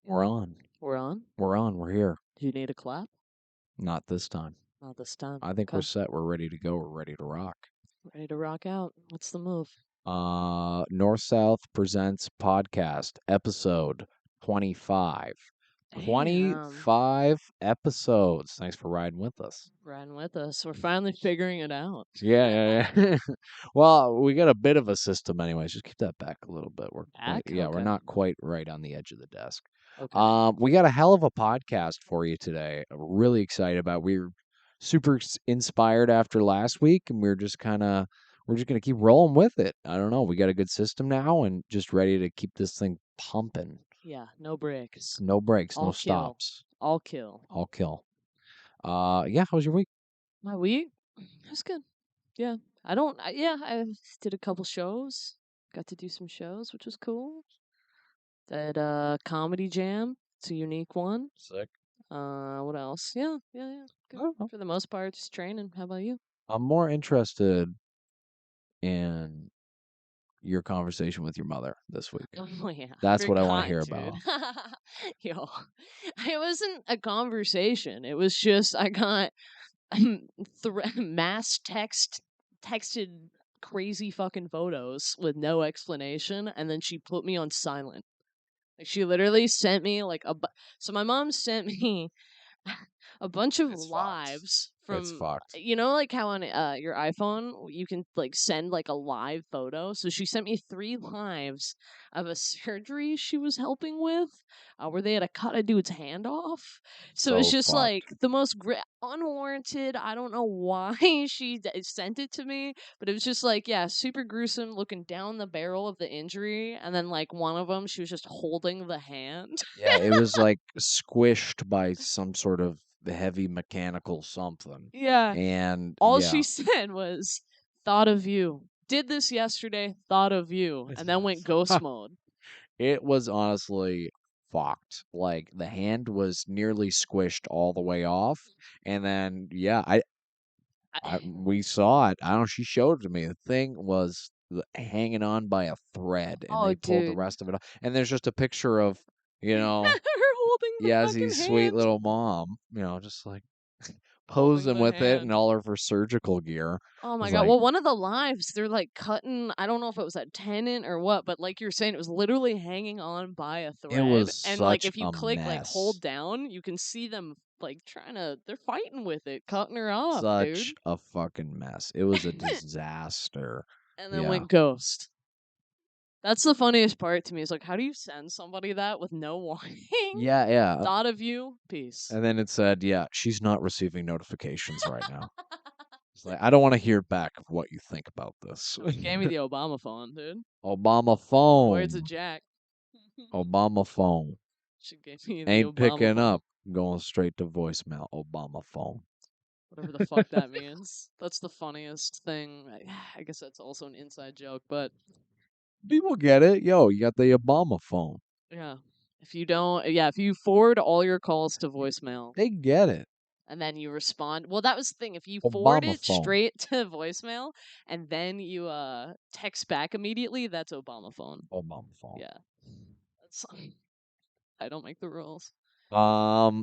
We're on. We're on? We're on. We're here. Do you need a clap? Not this time. Not this time. I think we're Okay. set. We're ready to go. We're ready to rock. Ready to rock out. What's the move? North South Presents Podcast, episode 25. Damn. 25 episodes. Thanks for riding with us. Riding with us. We're finally figuring it out. Yeah. Well, we got a bit of a system anyways. Just keep that back a little bit. Back? We're Okay. not quite right on the edge of the desk. Okay. We got a hell of a podcast for you today. I'm really excited about. We're super inspired after last week, and we're just gonna keep rolling with it. I don't know. We got a good system now, and just ready to keep this thing pumping. Yeah, no breaks. No breaks, no All kill. stops. All kill. All kill. Yeah. How was your week? My week? It was good. Yeah. I did a couple shows. Got to do some shows, which was cool. Did Comedy Jam. It's a unique one. Sick. What else? Yeah. I Good. don't know. For the most part, just training. How about you? I'm more interested in your conversation with your mother this week. Oh yeah, That's what I want to forgot, hear dude. about. Yo, it wasn't a conversation. It was just I got mass texted crazy fucking photos with no explanation, and then she put me on silent. Like she literally sent me so my mom sent me a bunch of It's fucked. lives It's from fucked. like how on your iPhone you can like send like a live photo. So she sent me 3 lives of a surgery she was helping with, where they had to cut a dude's hand off. So it's So just fucked. like the most unwarranted. I don't know why sent it to me, but it was just like yeah, super gruesome. Looking down the barrel of the injury, and then like one of them, she was just holding the hand. Yeah, it was like squished by some sort of heavy mechanical something. Yeah. And All she yeah. said was, "Thought of you. Did this yesterday. Thought of you," and then went ghost mode. It was honestly fucked. Like the hand was nearly squished all the way off. And then yeah, we saw it. I don't know, she showed it to me. The thing was hanging on by a thread and Oh, they pulled the dude. rest of it off. And there's just a picture of, you know, Her holding the fucking Yazzy's sweet hand. little mom, just like Holding posing the with it and hand. all of her surgical gear. Oh I my was god. like, Well, one of the lives, they're like cutting, I don't know if it was a tendon or what, but like you're saying, it was literally hanging on by a it thread. was And like such if you a click like hold mess. down, you can see them like they're fighting with it, cutting her off, dude. Such a fucking mess. It was a disaster. And then Yeah. went ghost. That's the funniest part to me. Is like, how do you send somebody that with no warning? Yeah, yeah. Thought of you, peace. And then it said, yeah, she's not receiving notifications right now. It's like, I don't want to hear back of what you think about this. She gave me the Obama phone, dude. Obama Where's the phone. jack? Obama phone. She gave me the Ain't Obama picking phone. up. Going straight to voicemail. Obama phone. Whatever the fuck that means. That's the funniest thing. I guess that's also an inside joke, but People get it. Yo, you got the Obama phone. yeah. If you don't, yeah, if you forward all your calls to voicemail They get it. and then you respond, well, that was the thing. If you forward Obama it phone. straight to voicemail and then you text back immediately, that's Obama phone. Obama phone. Yeah. That's I don't make the rules.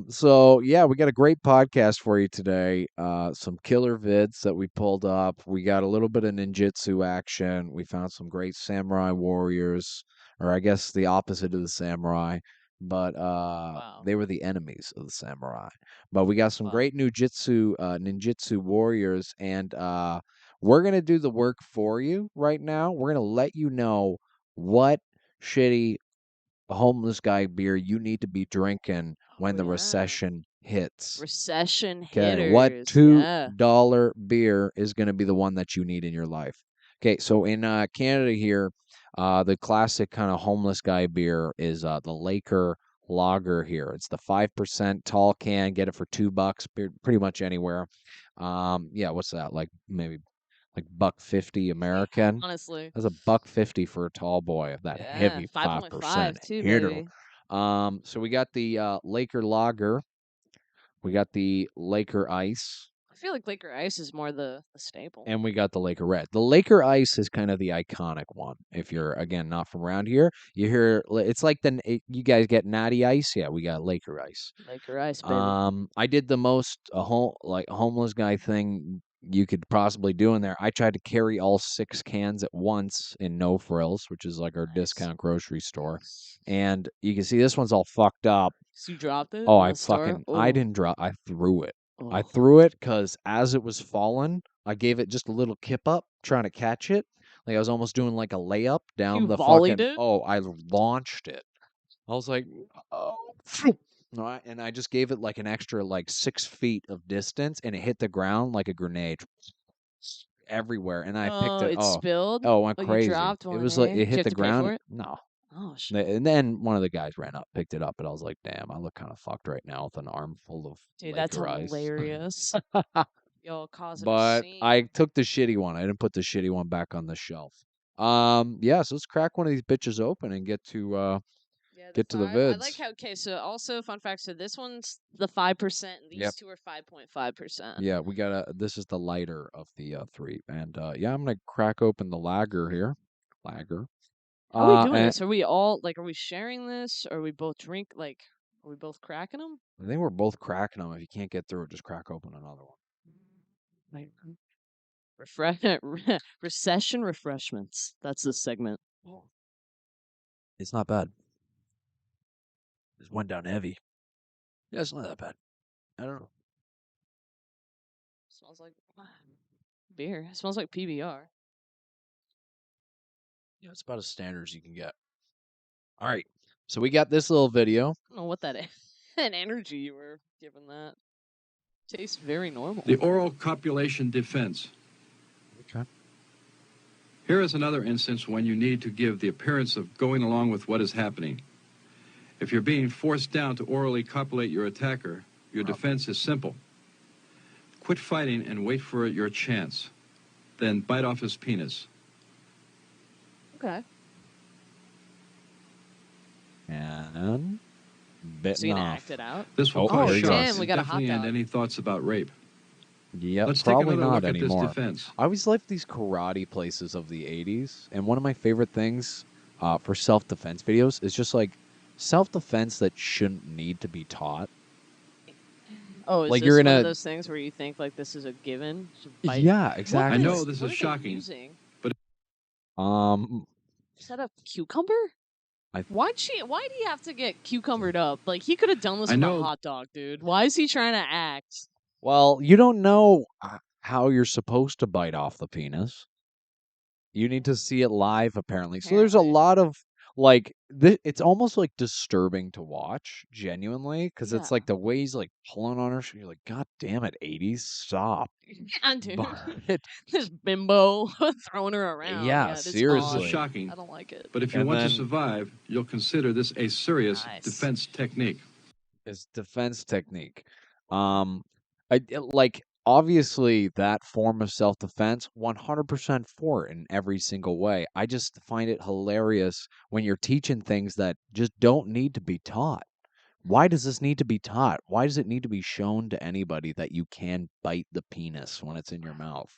So yeah, we got a great podcast for you today. Some killer vids that we pulled up. We got a little bit of ninjitsu action. We found some great samurai warriors, or I guess the opposite of the samurai, but Wow. they were the enemies of the samurai. But we got some Wow. great ninjitsu warriors, and we're gonna do the work for you right now. We're gonna let you know what shitty homeless guy beer you need to be drinking when Oh the yeah. recession hits. Recession Okay, what hitters. Yeah. $2 beer is going to be the one that you need in your life? Okay, so in Canada here, the classic kind of homeless guy beer is the LAKER lager here. It's the 5% tall can. Get it for $2, pretty much anywhere. Yeah, what's that? Like maybe like $1.50 Yeah, American. honestly. That's $1.50 for a tall boy of that Yeah. heavy 5% 5.5 too, hitter. baby. So we got the LAKER Lager, we got the LAKER Ice, feel like Laker Ice is more the staple. And we got the Laker Red. The Laker Ice is kind of the iconic one. If you're again not from around here, you hear it's like you guys get Natty Ice. Yeah, we got Laker Ice. Laker Ice, baby. I did the most homeless guy thing you could possibly do in there. I tried to carry all 6 cans at once in No Frills, which is like our Nice. discount grocery store. And you can see this one's all fucked up. So you dropped it Oh, in the store? I didn't drop. I threw it. I Oh. threw it because as it was falling, I gave it just a little kip up, trying to catch it. Like I was almost doing like a layup down You the volleyed fucking. it? Oh, I launched it. I was like, oh, phew. All right, and I just gave it like an extra like 6 feet of distance, and it hit the ground like a grenade everywhere. And I picked Oh, it. it spilled? Oh, it went Oh, you crazy. dropped It one, was like eh? it Did you hit have the to pay ground. for it? No, Oh, shit. and then one of the guys ran up, picked it up, and I was like, "Damn, I look kind of fucked right now with an armful of Dude, that's Laker ice." hilarious. Y'all causing a But scene. I took the shitty one. I didn't put the shitty one back on the shelf. Yeah, so let's crack one of these bitches open and Yeah, the get to the 5. I like vids. how, okay, so also, fun fact, so this one's the 5%, and Yep. these two are 5.5%. Yeah, we got this is the lighter of the 3. And yeah, I'm gonna crack open the lager here. Lager. How are we doing And this? Are we all, like, are we sharing this? Are we both are we both cracking them? I think we're both cracking them. If you can't get through it, just crack open another one. Like, recession refreshments. That's the segment. It's not bad. It went down heavy. Yeah, it's not that bad. I don't know. Smells like beer. It smells like PBR. Yeah, it's about as standard as you can get. All right. So we got this little video. I don't know what that that energy you were giving that. Tastes very normal. The oral copulation defense. Okay. Here is another instance when you need to give the appearance of going along with what is happening. If you're being forced down to orally copulate your attacker, your defense is simple. Quit fighting and wait for your chance. Then bite off his penis. Okay. And So bitten you gonna off. act it out? This will Oh, cause there you go. shock damn, we and got a hot definitely end dog. any thoughts about rape. Yep, Let's take probably another not look at anymore. this defense. I always liked these karate places of the 80s. And one of my favorite things for self-defense videos is just like self-defense that shouldn't need to be taught. Oh, is Like, this you're one gonna- of those things where you think like this is a given? Should bite- Yeah, What exactly. I know this what is are they shocking. using? Is that a cucumber? Why'd he have to get cucumbered up? Like, he could have done this I with a know- hot dog, dude. Why is he trying to act? Well, you don't know how you're supposed to bite off the penis. You need to see it live, apparently. So there's a Apparently. lot of like it's almost like disturbing to watch, genuinely, because it's Yeah. like the way he's like pulling on her. You're like, God damn it, 80s, stop. Yeah, dude. But This bimbo throwing her around. Yeah, it's seriously. This is odd. shocking. I don't like it. But if you And want to then- survive, you'll consider this a serious Nice. defense technique. it's defense technique. Like obviously that form of self-defense 100% for it in every single way. I just find it hilarious when you're teaching things that just don't need to be taught. Why does this need to be taught? Why does it need to be shown to anybody that you can bite the penis when it's in your mouth?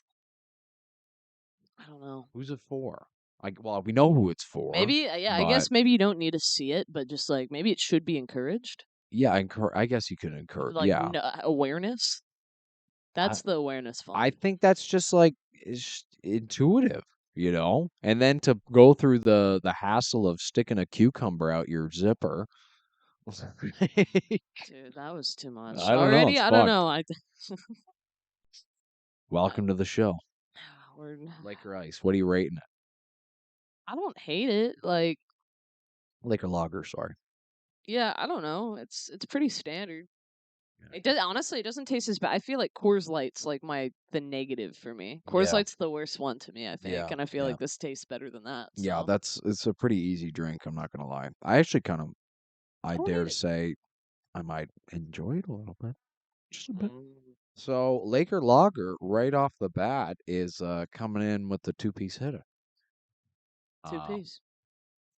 I don't know. Who's it for? Well, we know who it's for. Maybe, yeah, I guess maybe you don't need to see it, but just like maybe it should be encouraged. Yeah, I guess you could encourage. Like Yeah, awareness. That's the awareness fund. I think that's just like it's intuitive, you know. And then to go through the hassle of sticking a cucumber out your zipper. Dude, that was too much. I don't know, Already, it's I don't fucked. know. Welcome to the show, We're- Laker Ice. What are you rating it? I don't hate it. Like, Laker Lager, sorry. yeah, I don't know. It's pretty standard. Yeah. It does honestly. It doesn't taste as bad. I feel like Coors Light's like the negative for me. Coors Yeah. Light's the worst one to me. I think, Yeah, and I feel yeah. like this tastes better than that. Yeah, so. it's a pretty easy drink. I'm not gonna lie. I actually I don't dare hate to it. say, I might enjoy it a little bit, just a bit. Mm. So Laker Lager, right off the bat, is coming in with the two-piece hitter. Two Uh, piece.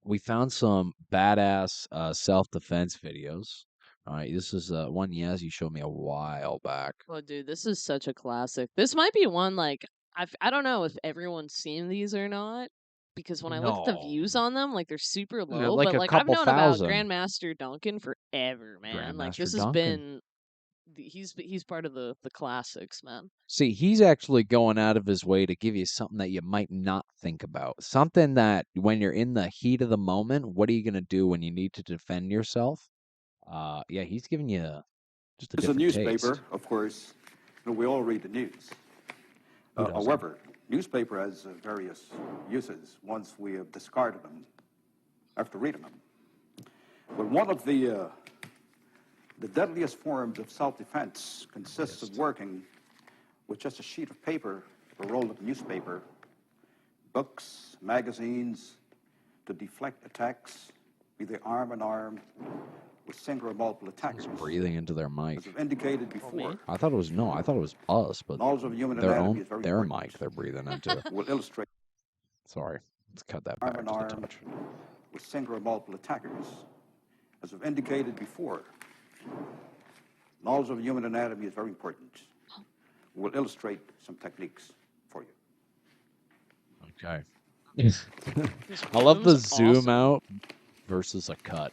we found some badass self-defense videos All right, this is one Yaz you showed me a while back. Oh, dude, this is such a classic. This might be one like I don't know if everyone's seen these or not because when I look at the No, views on them, like they're super they're low. like But a like I've couple known about thousand. Grandmaster Duncan forever, man. Like Grandmaster this has Duncan. been he's part of the classics, man. See, he's actually going out of his way to give you something that you might not think about. Something that when you're in the heat of the moment, what are you going to do when you need to defend yourself? Yeah, he's giving you just a It's a different newspaper, taste. of course. We all read the news. Who doesn't? However, newspaper has various uses once we have discarded them after reading them. But one of the deadliest forms of self-defense consists of working with just a sheet of paper, a roll of newspaper, books, magazines, to deflect attacks, be they arm in arm, with single or multiple attackers. Breathing into their mic. As I've indicated before, I thought it was I thought it was us, but knowledge of human their anatomy is very their important. mic they're breathing into. Will illustrate Sorry, let's cut that arm back in just a arm touch. with single or multiple attackers. As I've indicated before, knowledge of human anatomy is very important. We'll illustrate some techniques for you. Okay. This I love the room's zoom awesome. out versus a cut.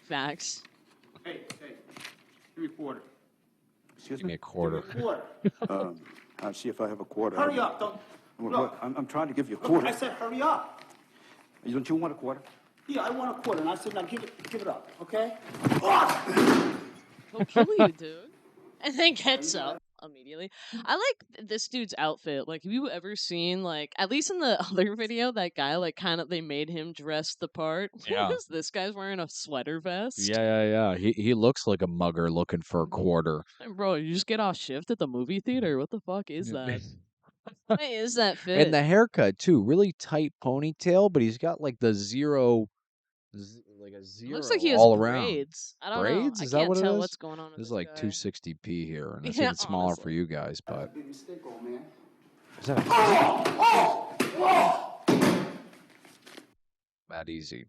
Facts. Hey, give me a quarter. Excuse Give me me. a quarter. Quarter. I'll see if I have a quarter. Hurry up, don't. Look, I'm trying to give you a look, quarter. I said hurry up. Don't you want a quarter? Yeah, I want a quarter, and I said now give it up, okay? He'll kill you, dude. And then gets up immediately. I like this dude's outfit. Like, have you ever seen, like, at least in the other video, that guy, like, kind of, they made him dress the part? Yeah. What is this guy's wearing a sweater vest? Yeah. He looks like a mugger looking for a quarter. And bro, you just get off shift at the movie theater? What the fuck is that? What is that fit? And the haircut too, really tight ponytail, but he's got like the like a It zero looks like he has all around. braids. I don't Braids? know. I Is that can't what it tell is? what's going on with This is this like guy. 260p here, and it's Yeah, even smaller for honestly. you guys. But Big mistake, old man. is that that easy?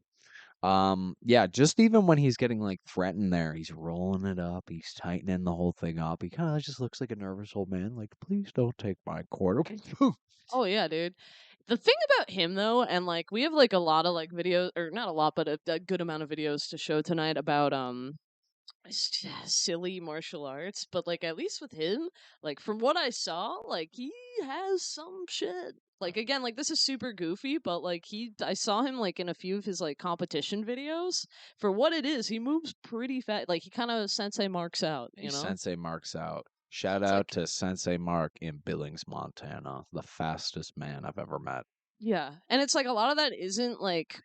Yeah, just even when he's getting like threatened there, he's rolling it up, he's tightening the whole thing up. He kind of just looks like a nervous old man, like, please don't take my quarter. Oh yeah, dude. The thing about him though, and like we have like a lot of like videos, or not a lot, but a good amount of videos to show tonight about silly martial arts. But like at least with him, like from what I saw, like he has some shit. Like again, like this is super goofy, but like I saw him like in a few of his like competition videos. For what it is, he moves pretty fast. Like he kind of sensei marks out, He you know. Sensei marks out. Shout It's out like to Sensei Mark in Billings, Montana, the fastest man I've ever met. yeah, and it's like a lot of that isn't like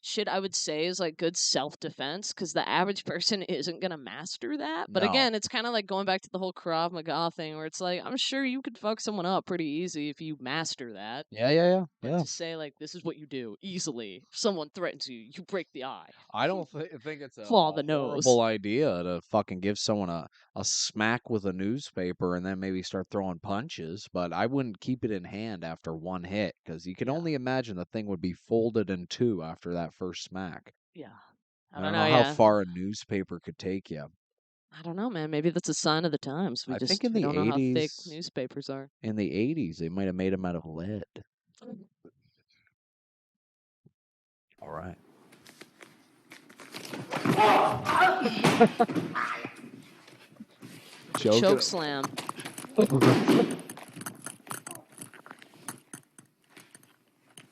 shit I would say is like good self defense because the average person isn't gonna master that. But No. again, it's kind of like going back to the whole Krav Maga thing where it's like I'm sure you could fuck someone up pretty easy if you master that. Yeah. But to say like this is what you do easily, if someone threatens you, you break the eye. I don't think it's a Claw the nose. horrible idea to fucking give someone a smack with a newspaper and then maybe start throwing punches, but I wouldn't keep it in hand after one hit because you can Yeah. only imagine the thing would be folded in two after that first smack. Yeah, I don't know how far a newspaper could take you. I don't know, man. Maybe that's a sign of the times. I think in We the don't know how thick 80s, newspapers are. in the 80s, they might have made them out of lead. All right. Choke slam.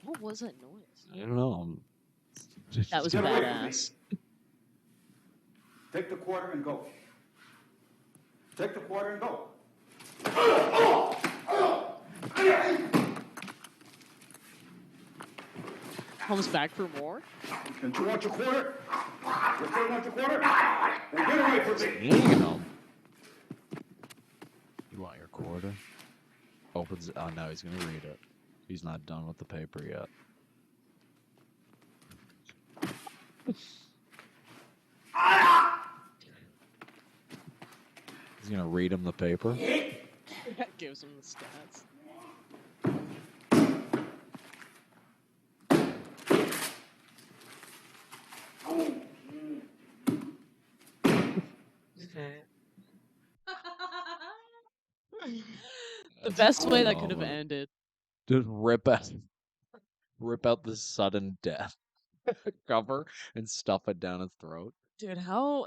What was that noise? I don't know. That was Get away from me. badass. Take the quarter and go. Take the quarter and go. Comes back for more. Don't you want your quarter? You still want your quarter? Then get away from me. You know. You want your quarter? Opens. Oh no, he's gonna read it. He's not done with the paper yet. He's gonna read him the paper. That gives him the stats. The best way that could Oh, have man. ended. Just rip out the sudden death cover and stuff it down his throat. Dude, how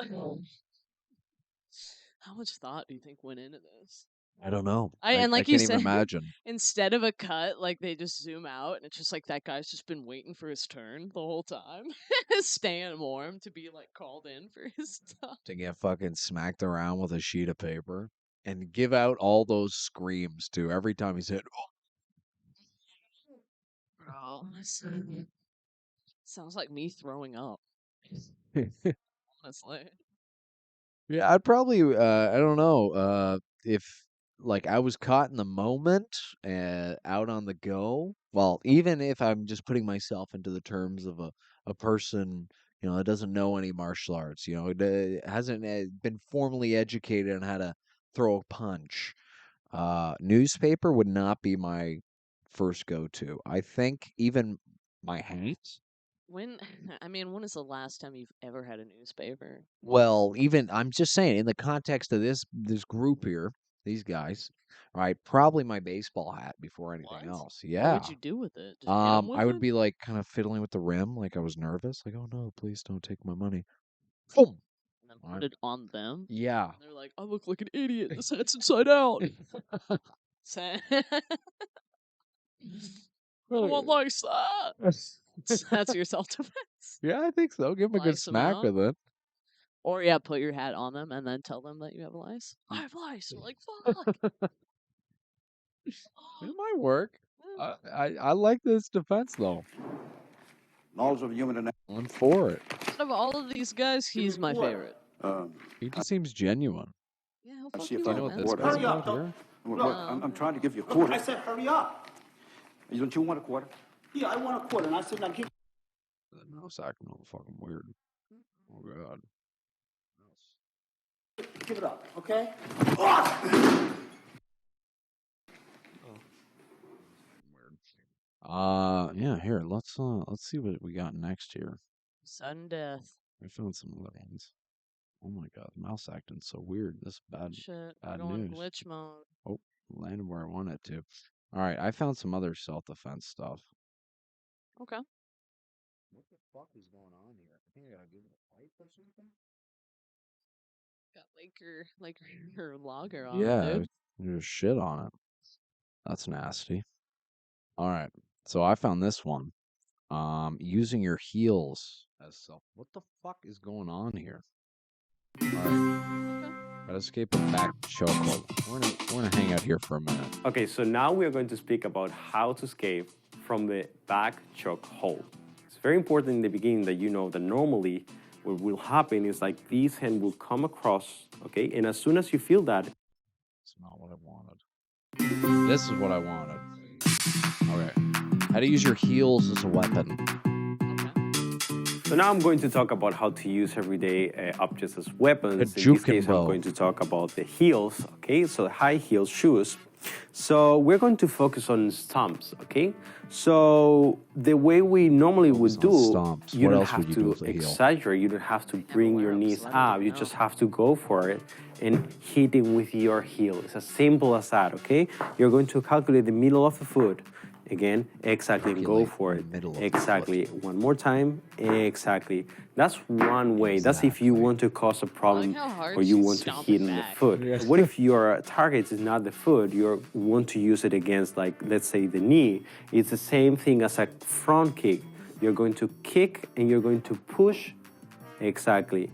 much thought do you think went into this? I don't know. And I like you can't even said, imagine. instead of a cut, like they just zoom out and it's just like that guy's just been waiting for his turn the whole time. Staying warm to be like called in for his stuff. To get fucking smacked around with a sheet of paper and give out all those screams too every time he said, Bro, sounds like me throwing up, oh. honestly. Yeah, I'd probably I don't know, if like I was caught in the moment and out on the go. Well, even if I'm just putting myself into the terms of a person, that doesn't know any martial arts, hasn't been formally educated on how to throw a punch. Newspaper would not be my first go-to. I think even my hats. When when is the last time you've ever had a newspaper? Well, even I'm just saying in the context of this group here, these guys, right? Probably my baseball hat before anything What? else. What Yeah. would you do with it? Just hit him I with would it? be like kind of fiddling with the rim, like I was nervous, like, oh no, please don't take my money. Boom. And then Right. put it on them? Yeah. And they're like, I look like an idiot. This hat's inside out. Sa- I want lice. Ah! That's your self defense. Yeah, I think so. Give him a good Lice them smack out. with it. Or yeah, put your hat on them and then tell them that you have lice. I have lice. They're like, fuck. It might work. I like this defense though. Knowledge of human anatomy. I'm for it. Out of all of these guys, he's my favorite. He just seems genuine. Yeah, he'll Let's fuck see if you Do I you know up, what man. this guy's Hurry up, about here? Look, I'm trying to give you a Look, quarter. I said hurry up. Don't you want a quarter? Yeah, I want a quarter, and I said now give. That mouse acting all fucking weird. Oh god. Give it up, okay? Weird. Yeah, here, let's see what we got next here. Sudden death. I found some other ones. Oh my god, the mouse acting so weird. This is bad Shit, we're bad going news. glitch mode. Oh, landed where I wanted to. Alright, I found some other self-defense stuff. Okay. What the fuck is going on here? I think I gotta give it a fight or something? Got Laker Lager on, Yeah, dude. there's shit on it. That's nasty. Alright, so I found this one. Using your heels as self. What the fuck is going on here? Alright. Gotta escape a back chokehold. We're gonna hang out here for a minute. Okay, so now we are going to speak about how to escape from the back choke hold. It's very important in the beginning that you know that normally what will happen is like this hand will come across, okay? And as soon as you feel that, It's not what I wanted. This is what I wanted. Okay. How to use your heels as a weapon. so now I'm going to talk about how to use everyday objects as weapons. A In this juke case, and I'm bow. going to talk about the heels, okay? So high heel shoes. So we're going to focus on stomps, okay? So the way we normally would Focus on do, stomps. you What don't else would have you do to with a heel? exaggerate. You don't have to bring wear your 'em, knees so I don't up. even You know. just have to go for it and hit it with your heel. It's as simple as that, okay? You're going to calculate the middle of the foot. Again, exactly, and go Calculate for the it. middle of the Exactly. One more time. Exactly. That's one way. That's if you Exactly. want to cause a problem how hard or you she's want to stomping hit in the back. foot. Yeah. What if your target is not the foot? You want to use it against, like, let's say the knee. It's the same thing as a front kick. You're going to kick and you're going to push. Exactly.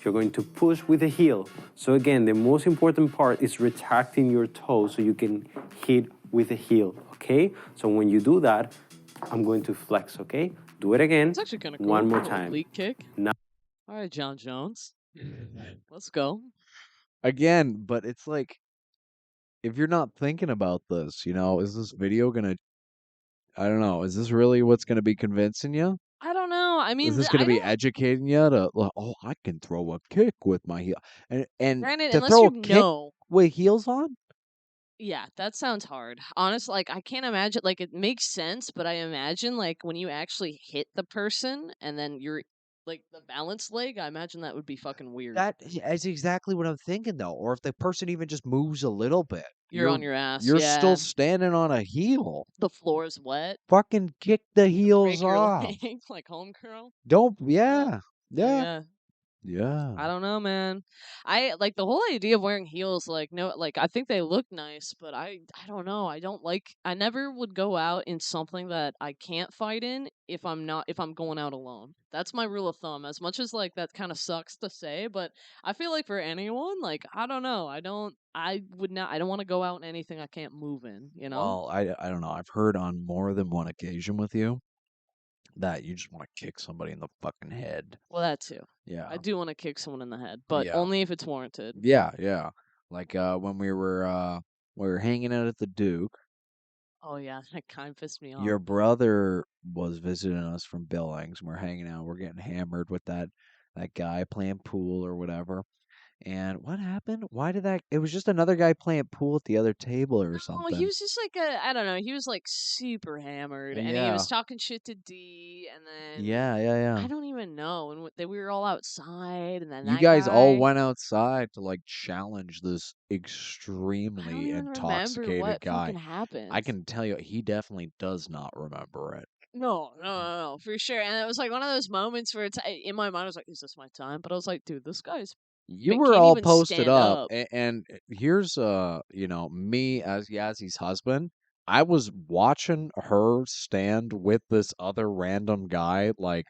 You're going to push with the heel. So again, the most important part is retracting your toes so you can hit with the heel, okay? So when you do that, I'm going to flex, okay? Do it again. It's actually kind of cool. One more Little time. Oblique kick. Now- All right, John Jones. Let's go. Again, but it's like if you're not thinking about this, is this video gonna I don't know, is this really what's gonna be convincing you? I don't know. I Is mean, this gonna I be don't. educating you to like, oh, I can throw a kick with my heel. And Granted, to unless throw you a kick know. with heels on? Yeah, that sounds hard. Honestly, like I can't imagine. Like it makes sense, but I imagine like when you actually hit the person and then you're like the balance leg, I imagine that would be fucking weird. That's exactly what I'm thinking though. Or if the person even just moves a little bit, You're on your ass, you're still yeah. standing on a heel. The floor is wet. Fucking kick the heels Break your off. leg like home curl. Don't. Yeah. Yeah. Yeah. Yeah. I don't know, man. I like the whole idea of wearing heels. Like, no, like I think they look nice, but I don't know. I don't like. I never would go out in something that I can't fight in if I'm going out alone. That's my rule of thumb. As much as like that kind of sucks to say, but I feel like for anyone, like I don't know. I would not. I don't want to go out in anything I can't move in. You know. Well, I don't know. I've heard on more than one occasion with you that you just want to kick somebody in the fucking head. Well, that too. Yeah. I do want to kick someone in the head, but Yeah. only if it's warranted. Yeah, yeah. Like when we were hanging out at the Duke, Oh yeah, that kind of pissed me off. your brother was visiting us from Billings, and we're hanging out, we're getting hammered with that guy playing pool or whatever. And what happened? Why did that it was just another guy playing pool at the other table or No, he something. was just like I don't know. He was like super hammered, and he Yeah. was talking shit to D, and then Yeah, yeah, yeah. I don't even know. And we were all outside, and then You that guys all guy. went outside to like challenge this I don't extremely even remember intoxicated what guy. fucking I happened. can tell you, he definitely does not remember it. No, for sure. And it was like one of those moments where it's in my mind. I was like, "Is this my time?" But I was like, "Dude, this guy's You were can't all even posted stand up, up." and here's me as Yazzy's husband. I was watching her stand with this other random guy, like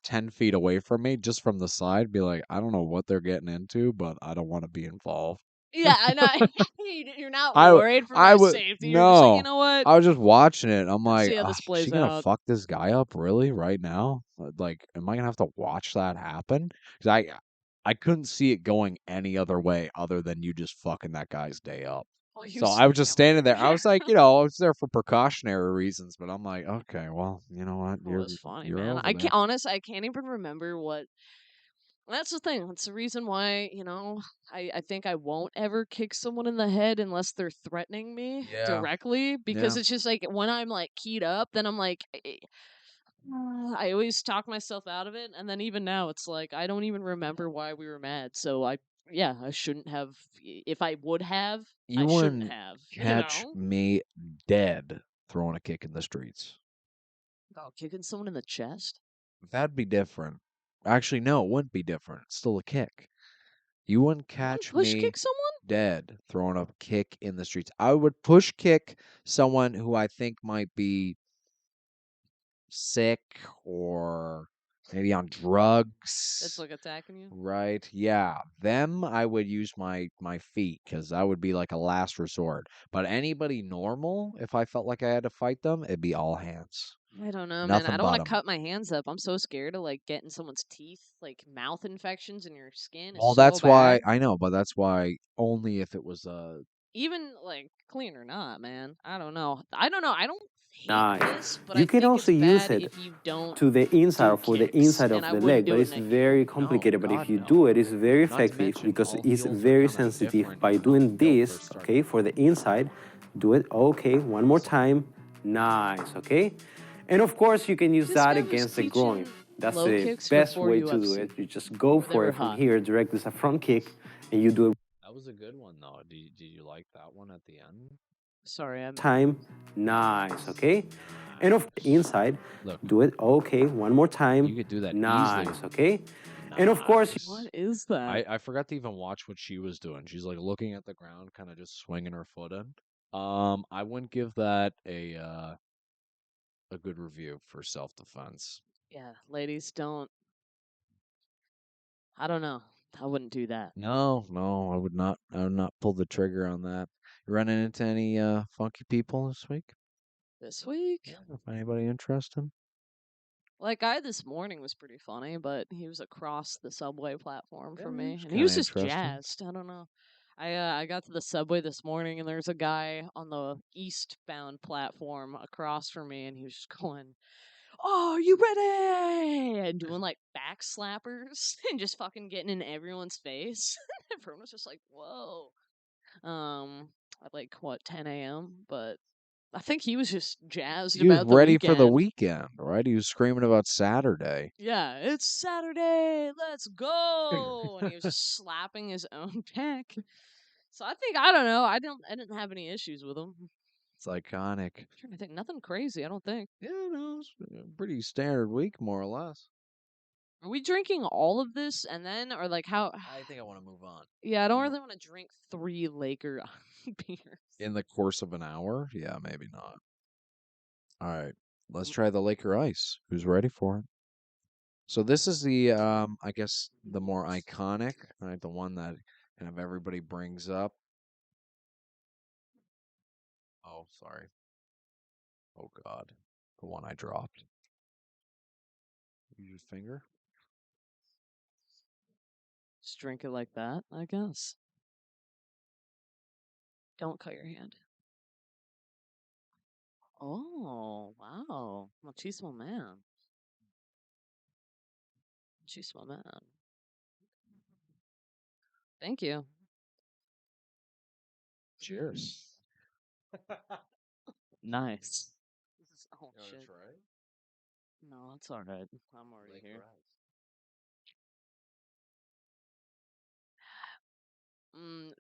10 feet away from me, just from the side. Be like, I don't know what they're getting into, but I don't want to be involved. Yeah, I know. You're not I w- worried for I my would safety. You're just like, you no. know what? I was just watching it. I'm Let's like, see how this is she plays gonna out. fuck this guy up really right now? Like, am I gonna have to watch that happen? Because I couldn't see it going any other way other than you just fucking that guy's day up. Oh, he So was I was super just standing there. I hammered. was like, I was there for precautionary reasons, but I'm like, okay, well, you know what? It was funny, You're man. over I there. can't honestly. I can't even remember what. That's the thing. That's the reason why I think I won't ever kick someone in the head unless they're threatening me Yeah. directly because Yeah. it's just like when I'm like keyed up, then I'm like. I always talk myself out of it, and then even now, it's like I don't even remember why we were mad. So yeah, I shouldn't have. If I would have, I You shouldn't wouldn't have. catch me dead throwing a kick in the streets. Oh, kicking someone in the chest. That'd be different. Actually, no, it wouldn't be different. It's still a kick. You wouldn't You wouldn't catch push me kick someone? dead throwing a kick in the streets. I would push kick someone who I think might be sick or maybe on That's drugs. like attacking you. Right? Yeah. Them I would use my feet because that would be like a last resort. But anybody normal, if I felt like I had to fight them, it'd be all hands. I don't know, man. I Nothing don't but want to them. cut my hands up. I'm so scared of like getting someone's teeth, like mouth infections in your skin is Well, so that's why bad. I know, but that's why only if it was Even like clean or not, man. I don't know. I don't know. I don't hate Nice. this, but You I can think it's also use bad it if you don't to the inside do or for the kicks, inside and of I the wouldn't leg, do but it it's in a very heel. complicated. But if God, you no. do it, it's very Not to effective mention, because all it's heels are very kinda sensitive. different, By even though doing they'll this, first start okay, for the inside, do it. Okay, one more time. Nice, okay? And of course, you can use This that guy was against the groin. teaching That's low the kicks best before way to do UFC. it. You just go They for were it from hot. here, direct as a front kick, and you do it That was a good one though. Did you like that one at the end? Sorry, I'm time. Nice, okay? And of inside, Look, do it. Okay, one more time. you could do that Nice, easily. okay? And of course, What is that? I forgot to even watch what she was doing. She's like looking at the ground, kind of just swinging her foot in. I wouldn't give that a good review for self defense. Yeah, ladies, don't. I don't know. I wouldn't do that No, no, I would not. I would not pull the trigger on that. You running into any funky people this week? this week. Yeah, if anybody interested? Like guy this morning was pretty funny, but he was across the subway platform Yeah, from me, it's and he kind was of just interesting. jazzed. I don't know. I got to the subway this morning, and there's a guy on the eastbound platform across from me, and he was just going, "Oh, you ready?" and doing like back slappers and just fucking getting in everyone's face. Everyone was just like, "Whoa." At like what 10 a.m. But I think he was just jazzed He was about the ready for the weekend. weekend, right? He was screaming about Saturday. Yeah, it's Saturday, let's go! And he was just slapping his own back. So I don't know. I didn't have any issues with him. It's iconic. I'm trying to think, nothing crazy. I don't think. Yeah, no, it's a pretty standard week, more or less. Are we drinking all of this and then, or like how? I think I want to move on. Yeah, I don't really want to drink 3 Laker beers. In the course of an hour? Yeah, maybe not. All right, let's try the Laker Ice. Who's ready for it? So this is the, I guess, the more iconic, right? The one that kind of everybody brings up. Oh, sorry. Oh, God. The one I dropped. Use your finger. Just drink it like that, I guess. Don't cut your hand. Oh, wow. Machismo man. Machismo man. Thank you. Cheers. Nice. Oh, You wanna shit. try it? No, it's alright. I'm already Laker here.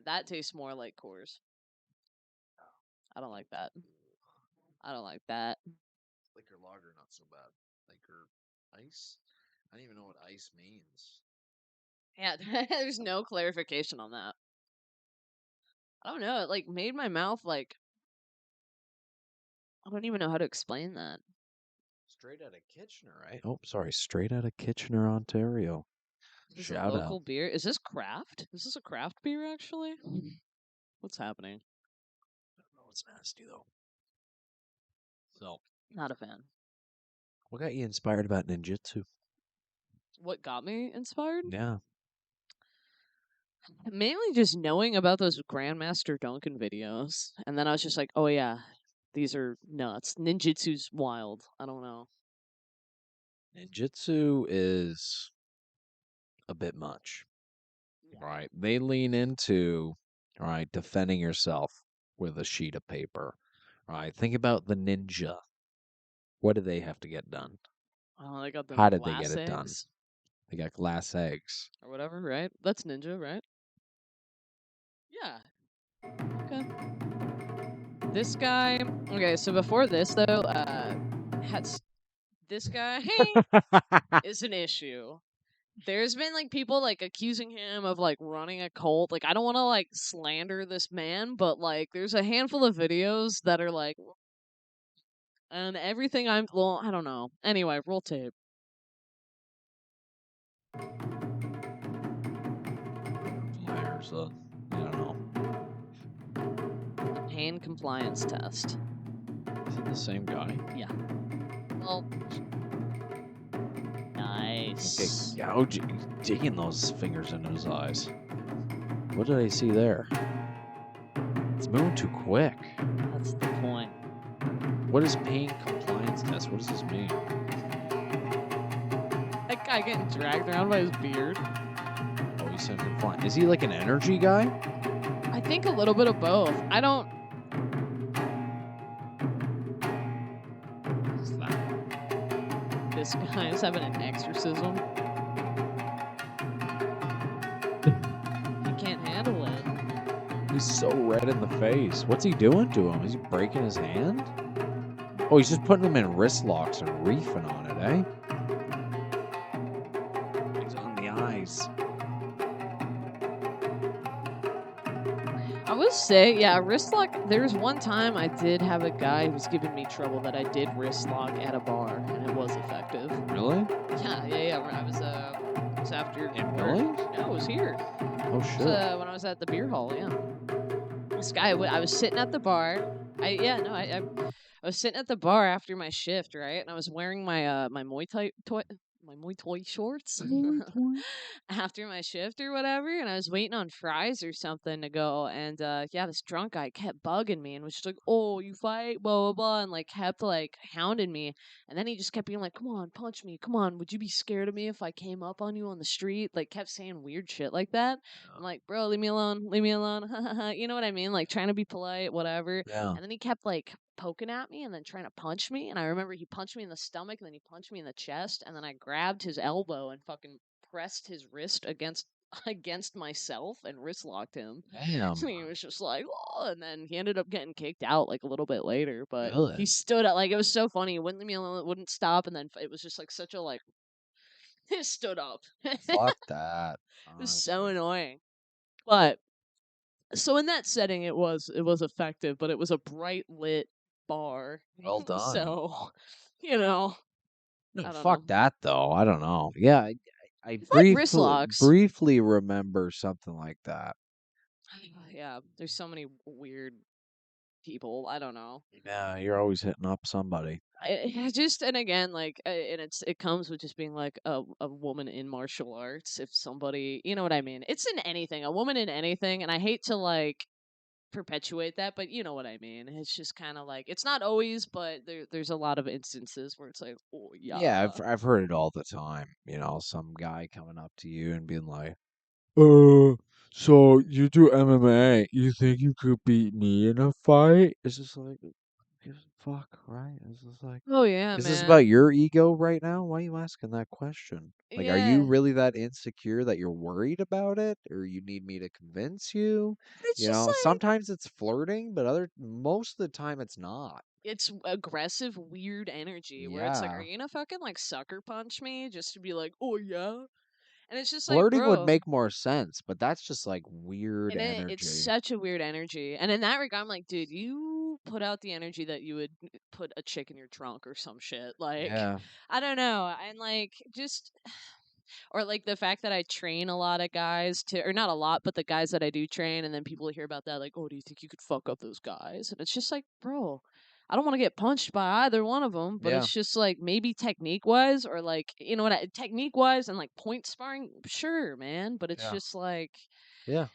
That tastes more like Coors. I don't like that. I don't like that. Laker lager, not so bad. Laker ice? I don't even know what ice means. Yeah, there's no clarification on that. I don't know. It like made my mouth like I don't even know how to explain that. Straight out of Kitchener, right? Oh, sorry. Straight out of Kitchener, Ontario. Is it Shout local out. beer? Is this craft? Is this a craft beer actually? What's happening? I don't know. It's nasty, though. So, Not a fan. what got you inspired about ninjitsu? What got me inspired? Yeah. Mainly just knowing about those Grandmaster Duncan videos. And then I was just like, oh yeah, these are nuts. Ninjitsu's wild. I don't know. Ninjitsu is a bit much, right? They lean into, right, defending yourself with a sheet of paper, right? Think about the ninja. What do they have to get done? Oh, they got them How did they get glass it done? eggs They got glass eggs. or whatever, right? That's ninja, right? Yeah. Okay. This guy. Okay, so before this though, this guy is an issue. There's been like people like accusing him of like running a cult. Like I don't want to like slander this man, but like there's a handful of videos that are like, and everything well, I don't know. Anyway, roll tape. Flyers, I don't know. Pain compliance test. Is it the same guy? Yeah. Well. Okay, Nice. digging those fingers into his eyes. What did I see there? It's moving too quick. That's the point. What is pain compliance test? What does this mean? That guy getting dragged around by his beard. Oh, he's saying compliant. Is he like an energy guy? I think a little bit of both. I don't. What is that? This guy is having an exorcism. He can't handle it. He's so red in the face. What's he doing to him? Is he breaking his hand? Oh, he's just putting him in wrist locks and reefing on it, eh? He's on the eyes. I would say, yeah, wrist lock. There was one time I did have a guy who was giving me trouble that I did wrist lock at a bar, and it was effective. Really? Yeah. I was after In work. Billings? No, it was here. Oh, It shit. was, when I was at the beer hall. Yeah. This guy, I was sitting at the bar. I was sitting at the bar after my shift, right? And I was wearing my my Muay Thai shorts after my shift or whatever, and I was waiting on fries or something to go, and yeah, this drunk guy kept bugging me and was just like, "Oh, you fight, blah blah blah," and like kept like hounding me, and then he just kept being like, "Come on, punch me, come on, would you be scared of me if I came up on you on the street?" Like kept saying weird shit like that. I'm like, "Bro, leave me alone, you know what I mean? Like trying to be polite, whatever." Yeah. And then he kept like poking at me and then trying to punch me. And I remember he punched me in the stomach and then he punched me in the chest. And then I grabbed his elbow and fucking pressed his wrist against myself and wrist locked him. Damn. And he was just like, oh, and then he ended up getting kicked out like a little bit later. But he Good. stood up, like it was so funny. He wouldn't leave me alone, wouldn't stop, and then it was just like such a like he stood up. It Fuck that. was so Honestly. annoying. But so in that setting it was effective, but it was a bright lit bar. Well done. So, you know, No, I don't fuck know. that though. I don't know. Yeah, I It's like wrist locks. briefly remember something like that. Yeah, there's so many weird people. I don't know. Yeah, you're always hitting up somebody. I just and again like and it comes with just being like a woman in martial arts. If somebody, you know what I mean. It's in anything, a woman in anything, and I hate to like perpetuate that, but you know what I mean. It's just kind of like it's not always, but there's a lot of instances where it's like, oh Yeah, yeah. I've heard it all the time. You know, some guy coming up to you and being like, so you do MMA. You think you could beat me in a fight?" It's just like, who gives a fuck, right? It's just like, Oh yeah, is this about man. your ego right now? Why are you asking that question? Like, are you Yeah. really that insecure that you're worried about it, or you need me to convince you? But it's You just know, like sometimes it's flirting, but most of the time it's not. it's aggressive, weird energy where it's like, are Yeah. you gonna fucking like sucker punch me just to be like, oh yeah? And it's just like, Flirting would bro, make more sense, but that's just like weird it's energy. such a weird energy. And in that regard, I'm like, dude, you put out the energy that you would put a chick in your trunk or some shit. Like, Yeah. I don't know. And like, just or like the fact that I train a lot of guys to, or not a lot, but the guys that I do train, and then people hear about that, like, oh, do you think you could fuck up those guys? And it's just like, bro, I don't want to get punched by either one of them, but Yeah. it's just like maybe technique wise, or like, you know what, technique wise and like point sparring, sure, man, but it's Yeah. just like, Yeah.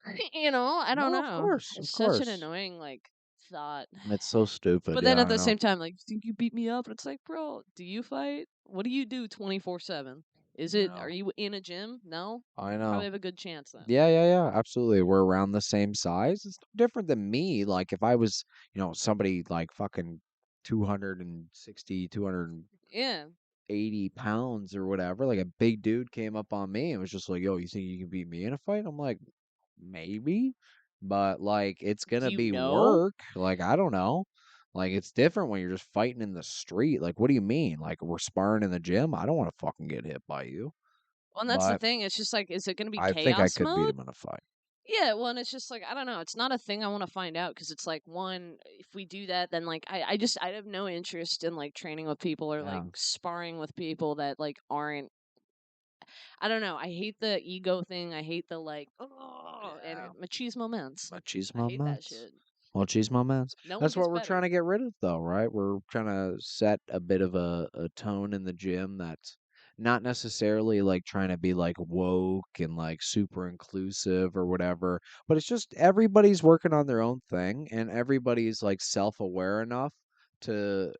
I don't No, of know. course. Of It's such an course. annoying like thought. It's so stupid. But then Yeah, at I the know. same time, like, you think you beat me up? And it's like, bro, do you fight? What do you do 24/7? I Are know. you in a gym? No? I Probably know. have a good chance then. Yeah, yeah, yeah. Absolutely. We're around the same size. It's no different than me. Like if I was, somebody like fucking 260, Yeah. 280 pounds or whatever, like a big dude came up on me and was just like, yo, you think you can beat me in a fight? I'm like, maybe, but like it's Do gonna you be know? work. Like I don't know. Like it's different when you're just fighting in the street. Like what do you mean? Like we're sparring in the gym? I don't want to fucking get hit by you. Well, and that's the But thing. It's just like, is it going to be I think I chaos could beat mode? him in a fight. Yeah, well, and it's just like, I don't know. It's not a thing I want to find out because it's like, one, if we do that, then like, I have no interest in like training with people or like Yeah. sparring with people that like aren't, I don't know. I hate the ego thing. I hate the like, oh, and Yeah. machismo mens. I Machismo hate that mans. shit. Machismo mans. No one That's gets what we're trying better. to get rid of, though, right? We're trying to set a bit of a tone in the gym that's not necessarily like trying to be like woke and like super inclusive or whatever, but it's just everybody's working on their own thing and everybody's like self-aware enough to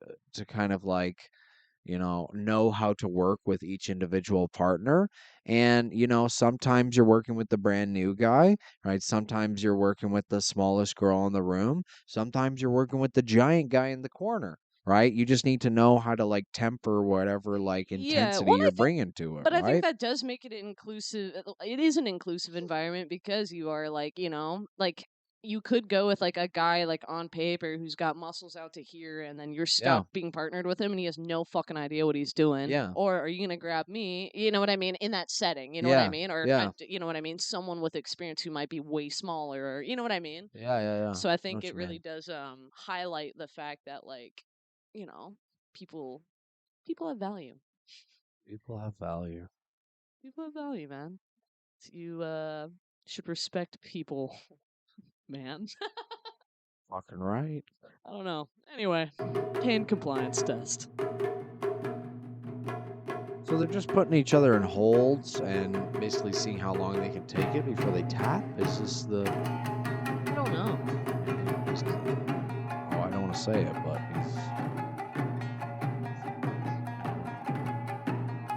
kind of like know how to work with each individual partner. And, sometimes you're working with the brand new guy, right? Sometimes you're working with the smallest girl in the room. Sometimes you're working with the giant guy in the corner, right? You just need to know how to like temper whatever like Yeah, intensity well, you're bringing to it, but I think right? that does make it inclusive. It is an inclusive environment because you are like, like you could go with like a guy like on paper who's got muscles out to here, and then you're Yeah. stuck being partnered with him, and he has no fucking idea what he's doing. Yeah. Or are you gonna grab me? You know what I mean? In that setting, you know what I Yeah. mean? Or Yeah. you know what I mean? Someone with experience who might be way smaller, or you know what I mean? Yeah. Yeah. Yeah. So I Know think what it you really mean. does highlight the fact that like, you know, people people have value. People have value. People have value, man. You should respect people, man. Fucking right. I don't know. Anyway, pain compliance test. So they're just putting each other in holds and basically seeing how long they can take it before they tap. Is this the? I don't know. Oh, I don't want to say it, but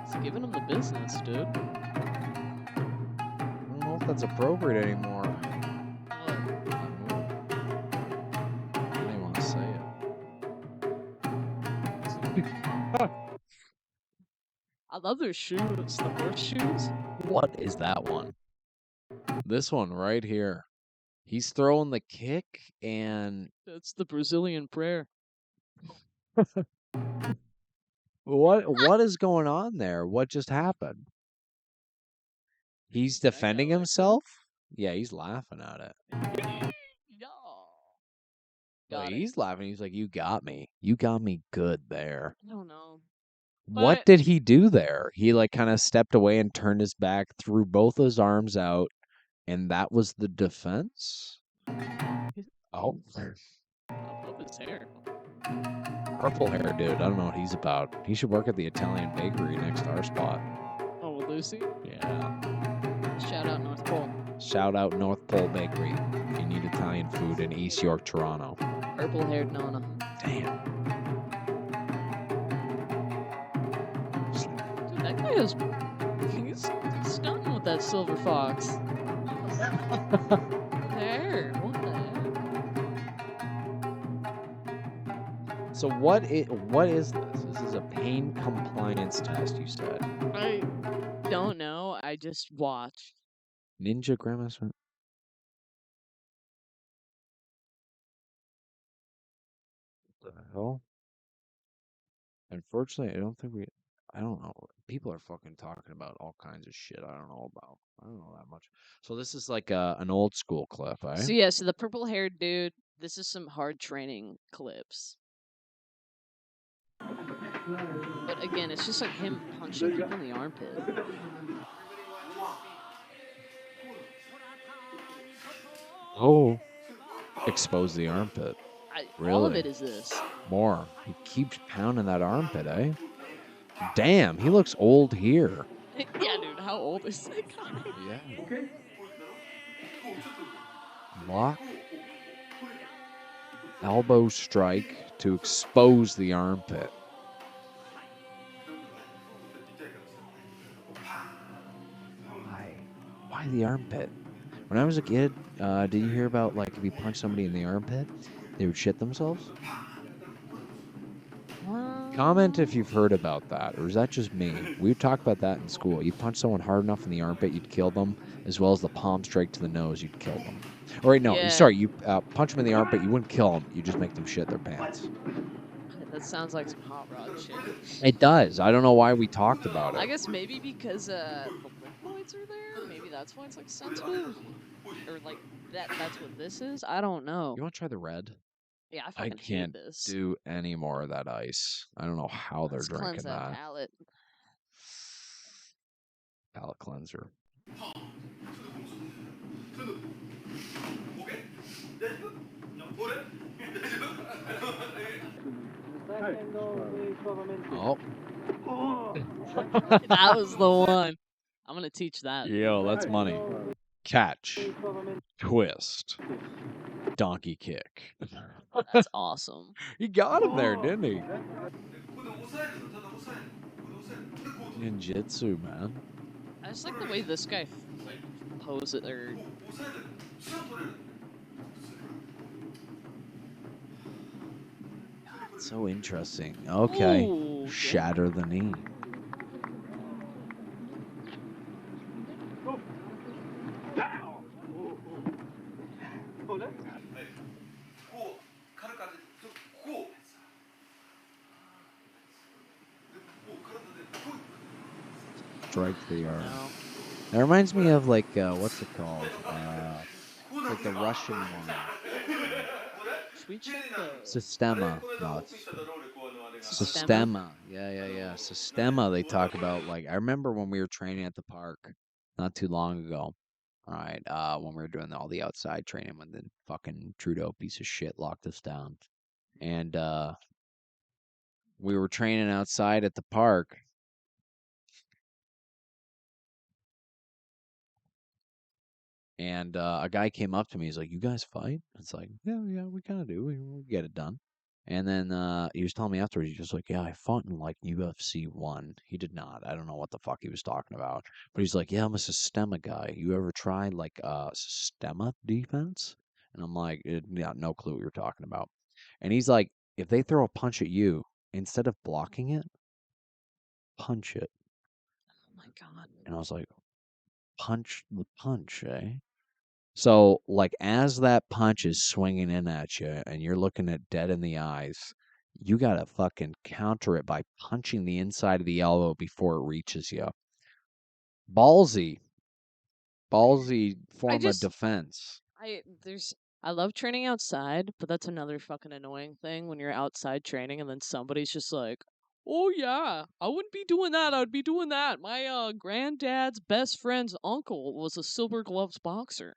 It's giving them the business, dude. I don't know if that's appropriate anymore. What? I don't want to say it. I love their shoes. The horse shoes. What is that one? This one right here. He's throwing the kick and That's the Brazilian prayer. what is going on there? What just happened? He's defending himself? Yeah, he's laughing at it. Yeah. Like, Got it. he's laughing. He's like, "You got me. You got me good there." I don't know. What But did he do there? He like kind of stepped away and turned his back, threw both his arms out, and that was the defense? Oh, I love his hair. purple hair dude. I don't know what he's about. He should work at the Italian bakery next to our spot. Oh, with Lucy? Yeah. Shout out North Pole. Shout out North Pole Bakery if you need Italian food in East York, Toronto. Purple haired Nona. Damn. Dude, that guy is. He's stunting with that silver fox. Hair. What the heck? So what is this? This is a pain compliance test, you said. I don't know. I just watched. Ninja Grandmaster. What the hell? Unfortunately, I don't know. People are fucking talking about all kinds of shit I don't know about. I don't know that much. So this is like an old school clip, eh? So yeah, so the purple haired dude. This is some hard training clips. But again, it's just like him punching people in the armpit. Oh. Expose the armpit. All of Really? it is this. More. He keeps pounding that armpit, eh? Damn, he looks old here. Yeah, dude, how old is that guy? Yeah. Block. Elbow strike to expose the armpit. Why the armpit? When I was a kid, did you hear about like if you punch somebody in the armpit, they would shit themselves? Comment if you've heard about that, or is that just me? We would talk about that in school. You punch someone hard enough in the armpit, you'd kill them, as well as the palm strike to the nose, you'd kill them. Or wait, no, Yeah. sorry, you punch them in the armpit, you wouldn't kill them, you just make them shit their pants. That sounds like some hot rod shit. It does. I don't know why we talked about I it. guess maybe because the lipoids are there. Maybe that's why it's like sensitive, or like that's what this is. I don't know. You want to try the red? Yeah, I I fucking can't hate this. do any more of that ice. I don't know how they're Let's drinking cleanse that that. palate. Palate cleanser. Oh. That was the one. I'm gonna teach that. Yo, that's money. Catch. Twist. Donkey kick. That's awesome. He got him there, didn't he? Ninjitsu, man. I just like the way this guy poses or So interesting. Okay. Ooh, okay. Shatter the knee. Strike the arm. No. That reminds me of like what's it called? Like the Russian one. Should we check the Sistema. No, it's Sistema. Yeah. Sistema. They talk about like I remember when we were training at the park not too long ago. All right, when we were doing all the outside training when the fucking Trudeau piece of shit locked us down, and we were training outside at the park. And a guy came up to me. He's like, "You guys fight?" It's like, "Yeah, we kind of do. We get it done." And then he was telling me afterwards. He's just like, "Yeah, I fought in like UFC 1." He did not. I don't know what the fuck he was talking about. But he's like, "Yeah, I'm a Sistema guy. You ever tried like Sistema defense?" And I'm like, "Yeah, no clue what you're talking about." And he's like, "If they throw a punch at you, instead of blocking it, punch it." God. And I was like, punch the punch, eh? So, like, as that punch is swinging in at you and you're looking it dead in the eyes, you gotta fucking counter it by punching the inside of the elbow before it reaches you. Ballsy. Ballsy I form of just defense. I love training outside, but that's another fucking annoying thing when you're outside training and then somebody's just like, "Oh yeah, I wouldn't be doing that. I would be doing that. My granddad's best friend's uncle was a silver gloves boxer."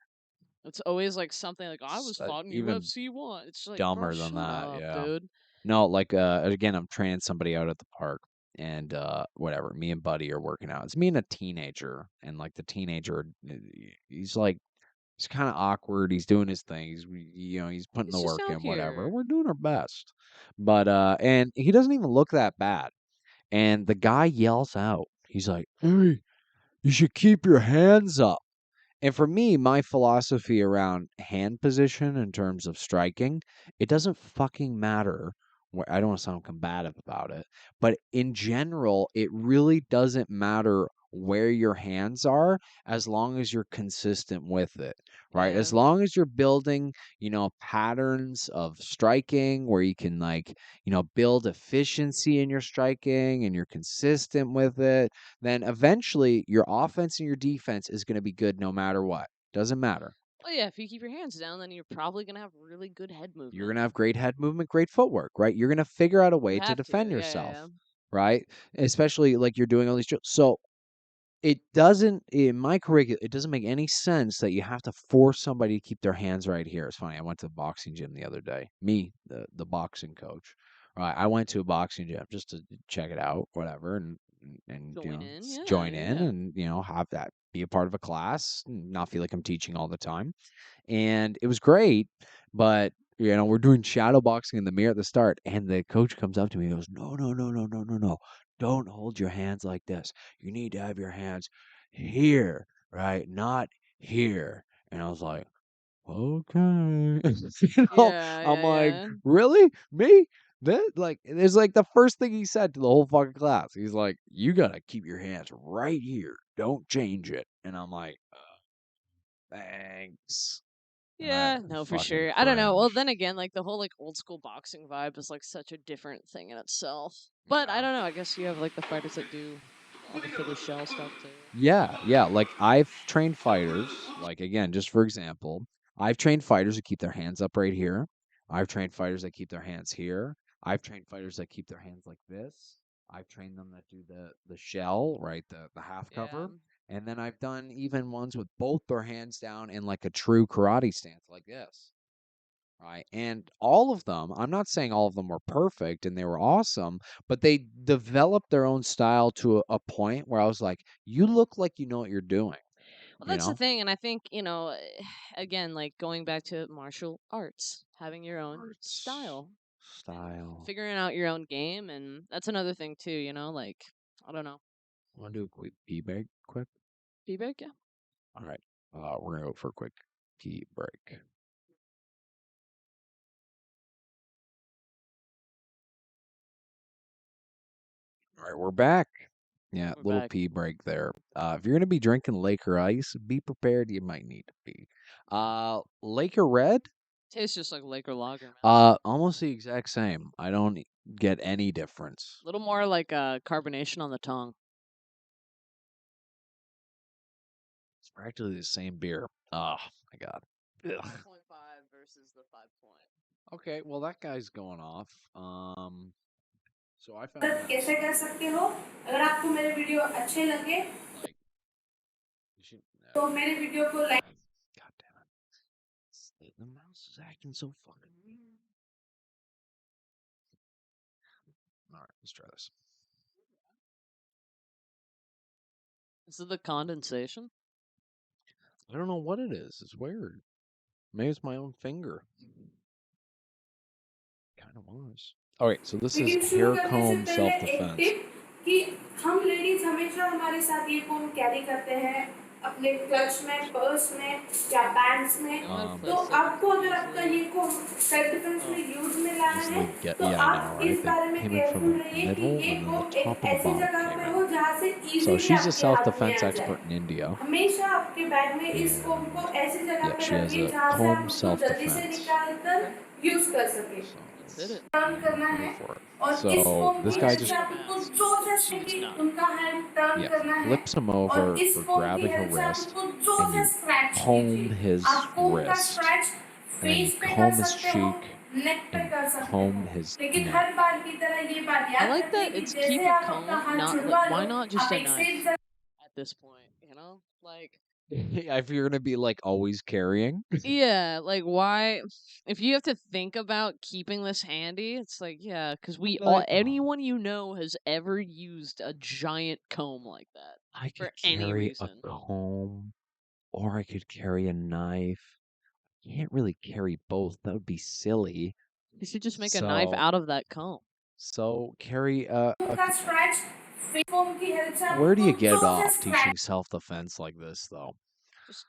It's always like something like, "I was fought in Even UFC one." It's like, bro, dumber than shut that, up, yeah. dude. No, like, again, I'm training somebody out at the park and, whatever, me and Buddy are working out. It's me and a teenager, and, like, the teenager, he's like, he's kind of awkward. He's doing his thing. He's putting He's the just work out in, whatever. here. We're doing our best. But, and he doesn't even look that bad. And the guy yells out, he's like, "Hey, you should keep your hands up." And for me, my philosophy around hand position in terms of striking, it doesn't fucking matter. I don't want to sound combative about it, but in general, it really doesn't matter where your hands are as long as you're consistent with it, right? Yeah. As long as you're building, patterns of striking where you can, like, build efficiency in your striking and you're consistent with it, then eventually your offense and your defense is going to be good no matter what. Doesn't matter. Well, yeah, if you keep your hands down, then you're probably gonna have really good head You're movement. going to have great head movement, great footwork, right? You're going to figure out a You way to have to. defend Yeah, yeah, yeah. yourself, right? Especially like you're doing all these drills. So it doesn't, in my curriculum, it doesn't make any sense that you have to force somebody to keep their hands right here. It's funny. I went to the boxing gym the other day. Me, the boxing coach. Right. I went to a boxing gym just to check it out, whatever, and Join in. Yeah, join yeah, in yeah. and have that be a part of a class, and not feel like I'm teaching all the time. And it was great, but we're doing shadow boxing in the mirror at the start, and the coach comes up to me and goes, "No, no, no, no, no, no, no. Don't hold your hands like this. You need to have your hands here, right? Not here." And I was like, "Okay." Yeah, I'm yeah, like, yeah. "Really? Me?" That, like, it's like the first thing he said to the whole fucking class. He's like, "You gotta keep your hands right here. Don't change it." And I'm like, "Thanks." Yeah, I no, for fucking sure. I don't know. Well, cringe. then again, like the whole like old school boxing vibe is like such a different thing in itself. But I Yeah. don't know. I guess you have like the fighters that do all the Philly shell stuff too. Yeah, yeah. Like, I've trained fighters, like, again, just for example, I've trained fighters that keep their hands up right here. I've trained fighters that keep their hands here. I've trained fighters that keep their hands like this. I've trained them that do the shell, right? The half Yeah. cover. And then I've done even ones with both their hands down in like a true karate stance like this. Right. And all of them, I'm not saying all of them were perfect and they were awesome, but they developed their own style to a point where I was like, you look like you know what you're doing, Well, you that's the know? thing, and I think again, like going back to martial arts, having your own Arts, style and style. figuring out your own game, and that's another thing too. Like I don't know, Want to do a quick pee break quick? feedback. Yeah. All right. We're going to go for a quick pee break. All right. We're back. Yeah. We're Little back. pee break there. If you're going to be drinking Laker ice, be prepared. You might need to pee. Laker red? Tastes just like Laker lager, man. Almost the exact same. I don't get any difference. A little more like carbonation on the tongue. It's practically the same beer. Oh my god. Ugh. 5.5 versus the 5 point. Okay, well that guy's going off. So I found मदद कैसे this. कर सकते हो अगर आपको मेरे video अच्छे लगे Like, you should. तो मेरे वीडियो को like God damn it! The mouse is acting so fucking weird. All right, let's try this. Is it the condensation? I don't know what it is. It's weird. Maybe it's my own finger. Kind of was. All right, so this is लेकिन शुरू hair करने से comb पहले एक self-defense. Tip कि हम ladies हमेशा हमारे साथ ये कॉम कैरी करते हैं अपने क्लच में, पर्स में या बैंड्स में। That तो puts it आपको अगर आपका easily. ये को सेल्फ डिफेंस में यूज में लाना है Easily get. तो Yeah, I know, आप right? इस They बारे में came in from careful the रहिए कि middle, ये and then को the top एक and the ऐसी bottom जगह came पे in. हो जहाँ से So इजीली she's a आपके हाथ में self-defense आ जाए। expert in India, हमेशा आपके बैग में इस कोम को and ऐसी जगह yeah, पे she has रखिए a जहाँ से आप comb उसको जल्दी से self-defense. निकाल कर Okay, यूज कर सके। So let's hit it. Turn करना go है for it. और इस So कोम this की guy हेल्प She's से just wearing a आप उसको mask, जोर but से she's कि not. उनका हैंड टर्न yeah, he करना है flips him और over इस for कोम की grabbing her हेल्प से आप wrist, उसको जोर and से you स्क्रैच comb कीजिए। his आप कोम का wrist, scratch and then you face पे कर comb his सकते हो, cheek नेक पे and कर सकते हो, comb his लेकिन neck. हर बार की तरह ये बात I याद like रखिए that कि it's keep जैसे a आप अपना comb, हाथ not like छुड़वा why लो not just आप a एक knife safe at this point, you know? Like If you're gonna be like always carrying, yeah, like why if you have to think about keeping this handy, it's like yeah, cuz we all like, anyone you know has ever used a giant comb like that I for could any carry a reason. comb or I could carry a knife. Can't really carry both. That would be silly. You should just make a knife So, out of that comb. carry a. का scratch face कोम की help से आप Where do उसको you get जोर से off scratch teaching self-defense like this, though? Just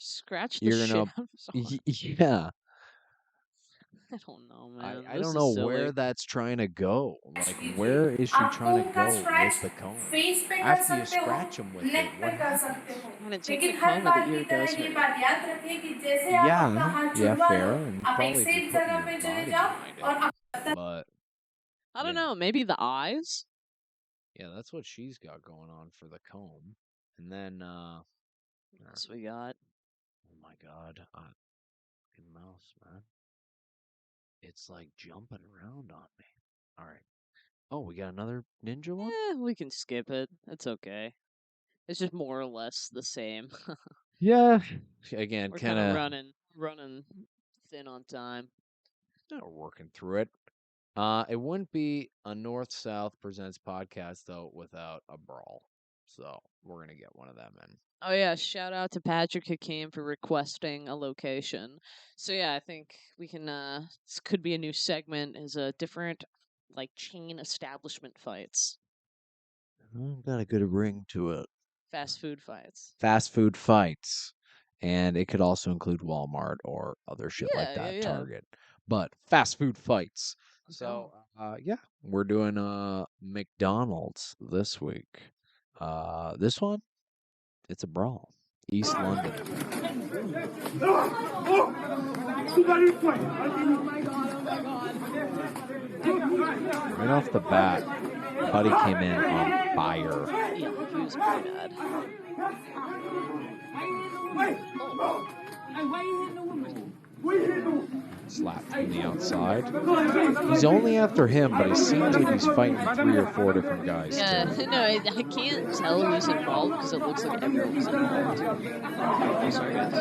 scratch the You're shit gonna, out of someone. yeah. I don't know, I man. I This don't is know where silly. that's trying to go. Like, कीजिए। where is she आप trying to कोम का go scratch with the comb? Face पे कर After you सकते हो, scratch him with neck it, पे what कर सकते happens? हो, And taking लेकिन a her comb at the बार की ear does तरह ये hurt. बात याद रखिए कि जैसे आप अपना Yeah, हाथ yeah, छुड़वा लो fair. And आप एक probably if you're safe putting जगह your पे चले body जाओ behind it. और आप But I don't yeah, know. Maybe the eyes. yeah, that's what she's got going on for the comb. And then, What else we got? oh my God, fucking mouse, man. It's like jumping around on me. All right. Oh, we got another ninja one? We can skip it. It's okay. It's just more or less the same. Yeah. Again, We're kind kind of of running thin on time. working through it. It wouldn't be a North South Presents podcast though without a brawl. So we're gonna get one of them in. Oh yeah, shout out to Patrick Hakim for requesting a location. So yeah, I think we can this could be a new segment is a different like chain establishment fights. Got a good ring to it. Fast food fights. Fast food fights. And it could also include Walmart or other shit like Yeah, that, yeah. Target. But fast food fights. Let's So, go. yeah, we're doing McDonald's this week. This one, it's a brawl. East London. Right off the bat, Buddy came in on fire. Yeah, he was pretty bad. Slapped from the outside. He's only after him, but it seems like he's fighting 3 or 4 different guys. Yeah, Too. no, I can't tell who's involved because it looks like everyone's involved. Oh, sorry, guys.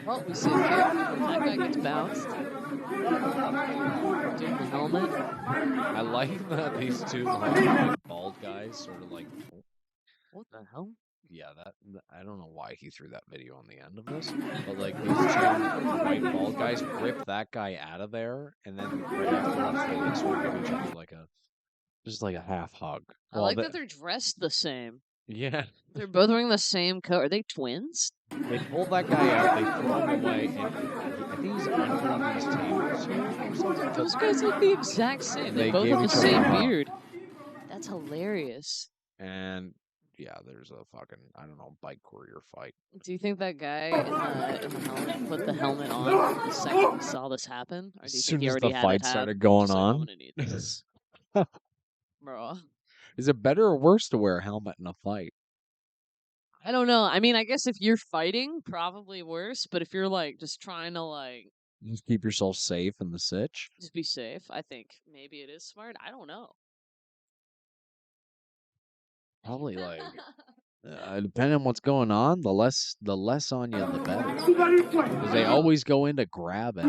Well, we see the kick. That guy gets bounced. Doing the helmet. I like that these two like bald guys sort of like. What the hell? Yeah, I don't know why he threw that video on the end of this, but like these two white bald guys rip that guy out of there, and then right after that, they like sort of give each other like just like a half hug. I like that they're dressed the same. Yeah, They're both wearing the same coat. Are they twins? they pull that guy out, they throw him away, and I think he's under these tables here or something. Those guys look the exact same. They They both gave have the each other a same hug. beard. That's hilarious. And yeah, there's a fucking I don't know bike courier fight. Do you think that guy in the helmet put the helmet on the second he saw this happen? Or As do you think soon he as already the had fight it started going just like, I'm on, gonna need this. Bro. is it better or worse to wear a helmet in a fight? I don't know. I mean, I guess if you're fighting, probably worse. But if you're like just trying to like Just keep yourself safe in the sitch. just be safe, I think maybe it is smart. I don't know. Probably like depending on what's going on, the less on you, the better. Because they always go in to grab it.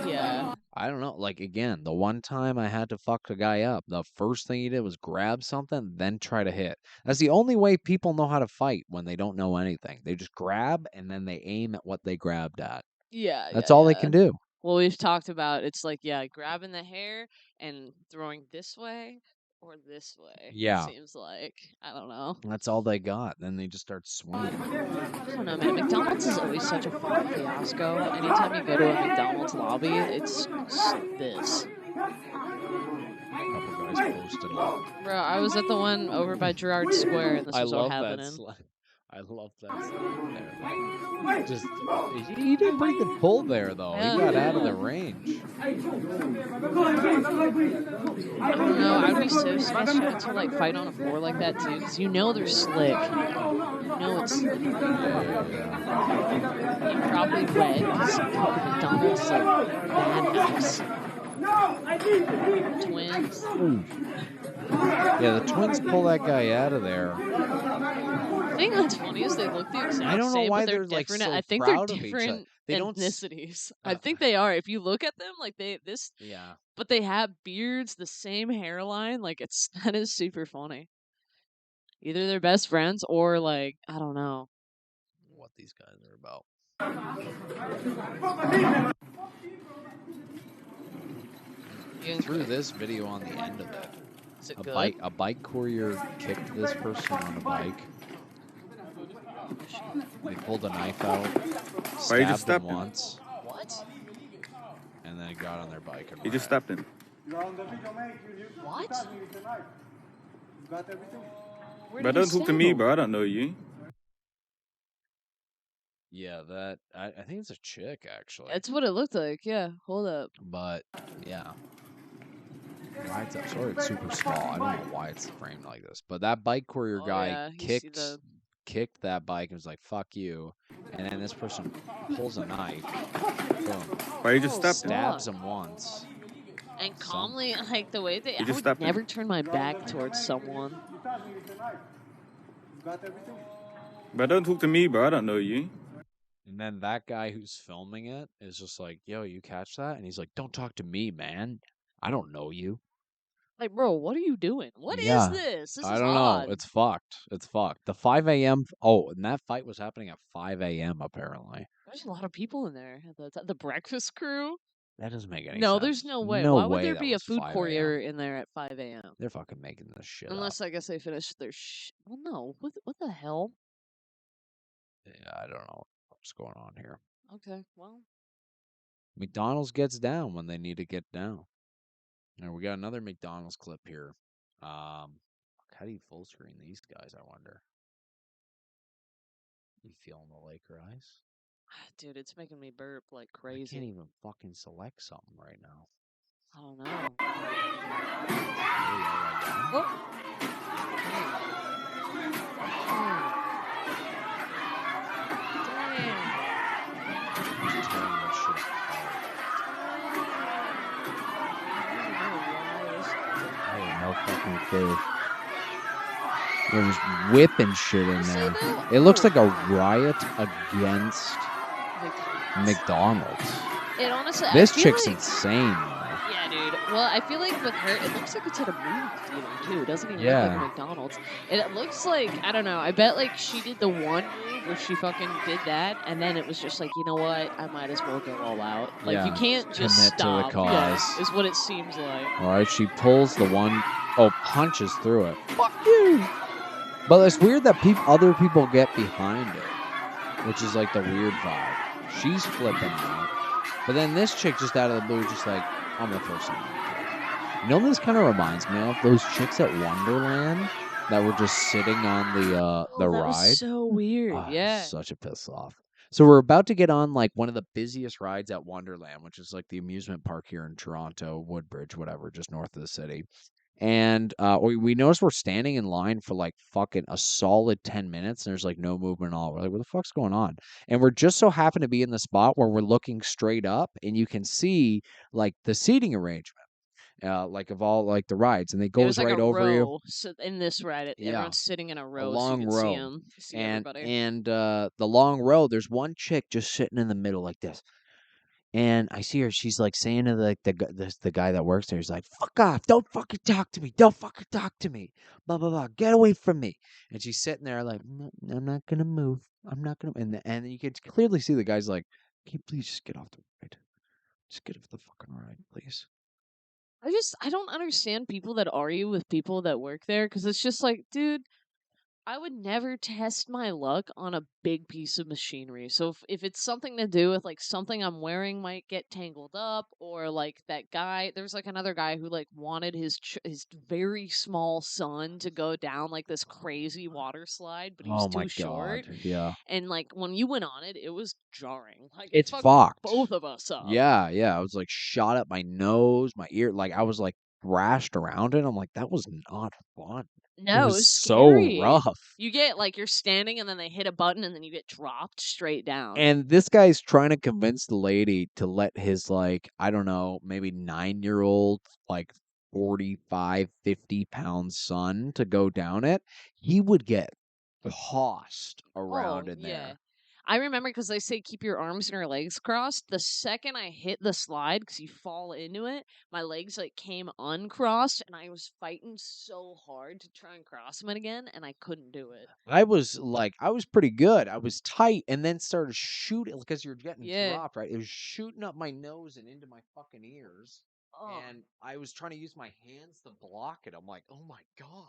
Yeah. I don't know. Like again, the one time I had to fuck a guy up, the first thing he did was grab something, then try to hit. That's the only way people know how to fight when they don't know anything. They just grab and then they aim at what they grabbed at. Yeah, That's yeah, all they yeah. can do. Well, we've talked about it's like, yeah, grabbing the hair and throwing this way or this way. It Yeah. seems like. I don't know. That's all they got. Then they just start swinging. I don't know, man. McDonald's is always such a fucking fiasco. Anytime you go to a McDonald's lobby, it's this. Couple guys posted up. Bro, I was at the one over by Girard Square, and this I was all love that happening. I love that slide there. Though. Just he did a pretty good pull there, though. Yeah. He got out of the range. I don't know. I'd be so scared to like fight on a floor like that too, because you know they're slick. You know it's slick. And probably red because McDonald's is like bad house. Twins. Yeah, the Twins pull that guy out of there. I think that's funny is they look the exact same. I don't know why but they're they're like different. so I think they're proud of each other. different They don't ethnicities. I think they are. If you look at them, like Yeah. but they have beards, the same hairline. Like that is super funny. Either they're best friends or like I don't know. What these guys are about. Threw this video on the end of it. Is it A good? bike courier kicked this person on a bike. They pulled a knife out, Why you just stabbed stepped him him? once, What? and then he got on their bike and You just ran. stepped him. What? Where But did he don't talk to stab me, him? bro. I don't know you. Yeah, that I think it's a chick actually. That's what it looked like. Yeah. Hold up. But yeah. Why it's sorry it's super small. I don't know why it's framed like this. But that bike courier Oh, guy yeah, you see kicked that bike and was like, fuck you. And then this person pulls a knife, boom, Why you just stepped him? stabs him once. And calmly, like the way they, I just would stepped him. never turn my back towards someone. But don't talk to me, bro. I don't know you. And then that guy who's filming it is just like, yo, you catch that? And he's like, don't talk to me, man. I don't know you. Like, bro, what are you doing? What is Yeah, this? This I is don't odd. know. It's fucked. It's fucked. The 5 a.m. Oh, and that fight was happening at 5 a.m. apparently. There's a lot of people in there. The breakfast crew. That doesn't make any No, sense. there's no way. No Why would way there that be a was food 5 courier a.m. in there at 5 a.m.? They're fucking making this shit Unless up. I guess they finished their Well, no. What the hell? Yeah, I don't know what's going on here. Okay, well. McDonald's gets down when they need to get down. And we got another McDonald's clip here. How do you full screen these guys, I wonder? You feeling the Laker ice? Dude, it's making me burp like I crazy. can't even fucking select something right now. I don't know. Oh. Just tearing that shit apart. I have no fucking clue. They're just whipping shit in there. It looks like a riot against McDonald's. It honestly, This I feel chick's like, insane, though. Yeah, dude. Well, I feel like with her, it looks like it's at a movie theater too. It doesn't even look Yeah. like McDonald's. And it looks like I don't know. I bet like she did the one move where she fucking did that, and then it was just like, you know what? I might as well go all out. Like you Yeah. can't just Commit to the stop. Yeah, cause. is what it seems like. All right, she pulls the one, punches through it. Fuck you! But it's weird that other people get behind it, which is like the weird vibe. She's flipping out. But then this chick just out of the blue, just like, I'm gonna throw something at you. You know what this kind of reminds me of? Those chicks at Wonderland that were just sitting on the That ride. was so weird. Ah, Yeah. Such a piss off. So we're about to get on like one of the busiest rides at Wonderland, which is like the amusement park here in Toronto, Woodbridge, whatever, just north of the city. And we notice we're standing in line for like fucking a solid 10 minutes and there's like no movement at all. We're like, what the fuck's going on? And we're just so happen to be in the spot where we're looking straight up and you can see like the seating arrangement, like of all like the rides. And it It goes was like right a over you. row. So in this ride, Yeah. everyone's sitting in a row, long so you can see row. them, see And everybody. the long row, there's one chick just sitting in the middle like this. And I see her. She's like saying to the guy that works there. He's like, "Fuck off! Don't fucking talk to me! Don't fucking talk to me! Blah blah blah! Get away from me!" And she's sitting there like, I'm not gonna move. I'm not gonna." And you can clearly see the guy's like, "Can you please just get off the ride? Just get it for the fucking ride, please. I don't understand people that argue with people that work there because it's just like, dude, I would never test my luck on a big piece of machinery. So if it's something to do with like something I'm wearing might get tangled up, or like that guy, there's like another guy who like wanted his very small son to go down like this crazy water slide, but he was Oh my too short. god. Yeah. And like when you went on it, it was jarring. Like it It's fucked fucked. both of us up. Yeah, yeah. I was like shot up my nose, my ear. Like I was like thrashed around it. I'm like, that was not fun. It No, it was was so scary. rough. You get like you're standing and then they hit a button and then you get dropped straight down. And this guy's trying to convince the lady to let his, like, I don't know, maybe 9-year-old, like 45, 50-pound son to go down it. He would get tossed around Oh, in yeah. there. I remember because they say keep your arms and your legs crossed. The second I hit the slide, because you fall into it, my legs like came uncrossed, and I was fighting so hard to try and cross them again, and I couldn't do it. I was pretty good. I was tight and then started shooting because you're getting Yeah. dropped, right? It was shooting up my nose and into my fucking ears. Oh. And I was trying to use my hands to block it. I'm like, oh my God.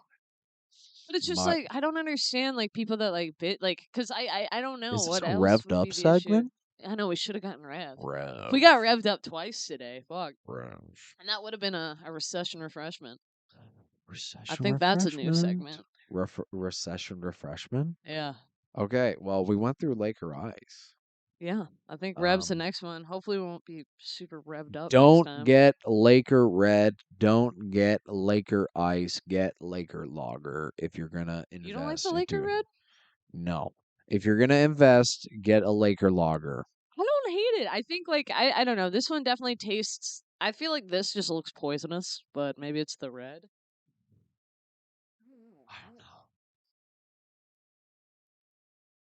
But it's just My, like I don't understand like people that like bit like because I don't know is this what a else revved would be up the issue. segment? I know we should have gotten revved. Rev. We got revved up twice today. Fuck. Rev. And that would have been a recession refreshment. I Recession think that's a new refreshment? segment. Recession refreshment? Yeah. Okay, well, we went through Laker Ice. Yeah. I think Rev's the Um, next one. Hopefully we won't be super revved up next don't time. get Laker Red. Don't get Laker Ice. Get Laker Lager if you're gonna invest You don't like the into Laker it. Red? No. If you're gonna invest, get a Laker Lager. I don't hate it. I think like I don't know. This one definitely tastes I feel like this just looks poisonous, but maybe it's the red. I don't know.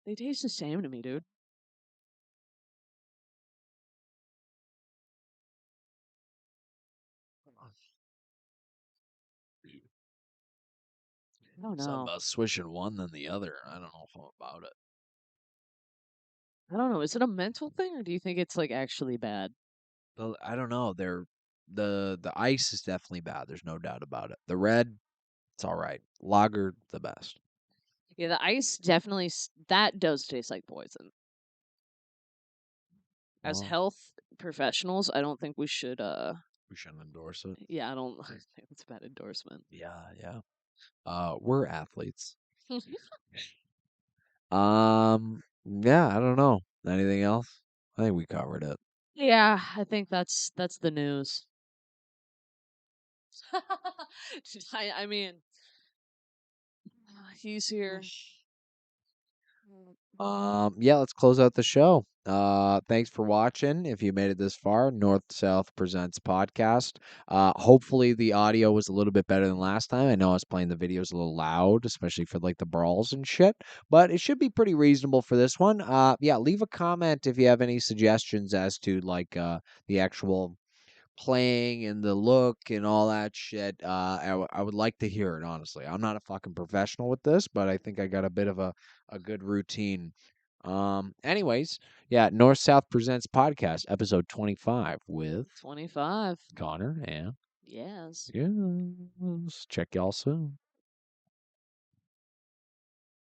They taste the same to me, dude. I don't Something know. about swishing one than the other. I don't know if I'm about it. I don't know. Is it a mental thing or do you think it's like actually bad? Well, I don't know. The ice is definitely bad. There's no doubt about it. The red, it's all right. Lager, the best. Yeah, the ice definitely that does taste like poison. As Well, health professionals, I don't think we should we shouldn't endorse it. yeah, I don't I think it's a bad endorsement. Yeah, yeah. We're athletes. Yeah, I don't know. Anything else? I think we covered it. Yeah, I think that's the news. I mean, he's here. Yeah, let's close out the show. Thanks for watching. If you made it this far, North South Presents podcast. Hopefully the audio was a little bit better than last time. I know I was playing the videos a little loud, especially for like the brawls and shit, but it should be pretty reasonable for this one. Yeah, leave a comment if you have any suggestions as to like the actual playing and the look and all that shit. I would like to hear it, honestly. I'm not a fucking professional with this, but I think I got a bit of a good routine. Anyways, yeah, North South Presents podcast, episode 25 with 25. Connor and Yes. yes. Check y'all soon.